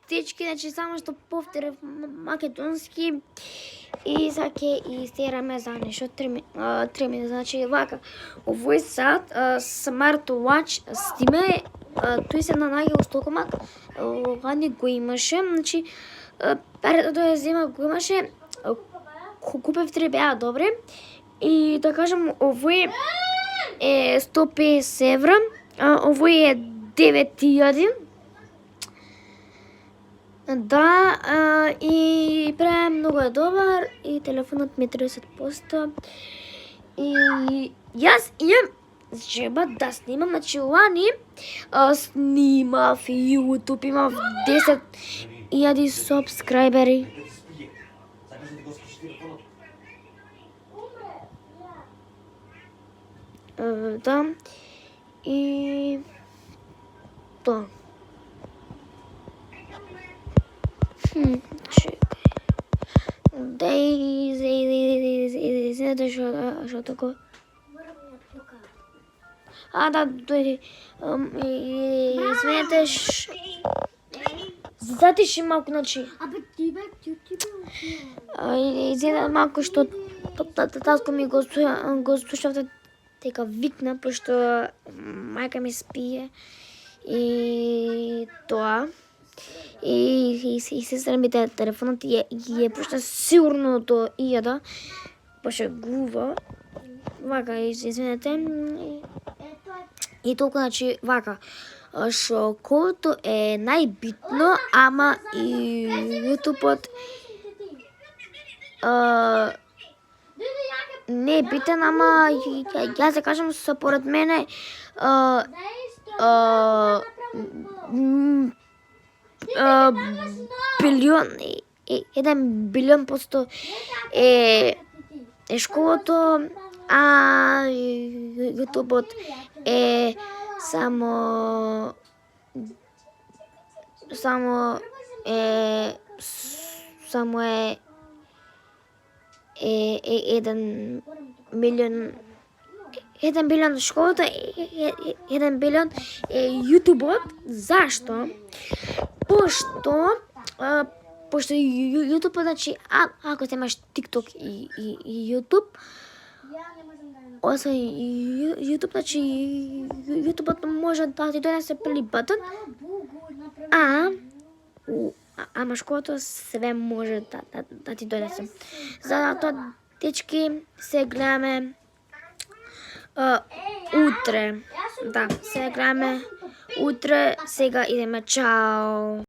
дечки, значи само што повторив македонски и саке и стераме за нешто 3 минути. Значи вака, овој сат Smartwatch стиме, тој се нанаѓа во Стокомак, лани го имаше, значи пред да ја земав го имаше, купив 3 беа добри и да кажам овој е 150 евра, овој е 9000. Да, и многу е добар и телефонот ми е 30%. И јас имам жеба да снимам, значи лани снимав YouTube, имав 10,000 сабскрајбери. Да, и да. Чекај. Знаете што тако? Да, дојди. Извинете, затиши малку, значи. Извинете малку што татко ми го слушавте дека викна, пошто мајка ми спие и тоа. И сестра ми телефонот и е пушта сигурно до 1000, пошто гува. Вака, извинете. И толку, значи, вака, школото е најбитно, ама и јутубот не е битен, ама јас да кажам според мене 1 билион % е школото, а јутубот е само е 1 милион. 1 билион школата, 1 билион е јутубот. Зашто? Пошто јутубот, значи, ако имаш TikTok и YouTube, освен YouTube, значи, јутубот може да ти донесе прли батон, ама школата све може да ти донесе. Затоа, дечки, се гледаме утре. Да, се гледаме утре, сега идеме, чао!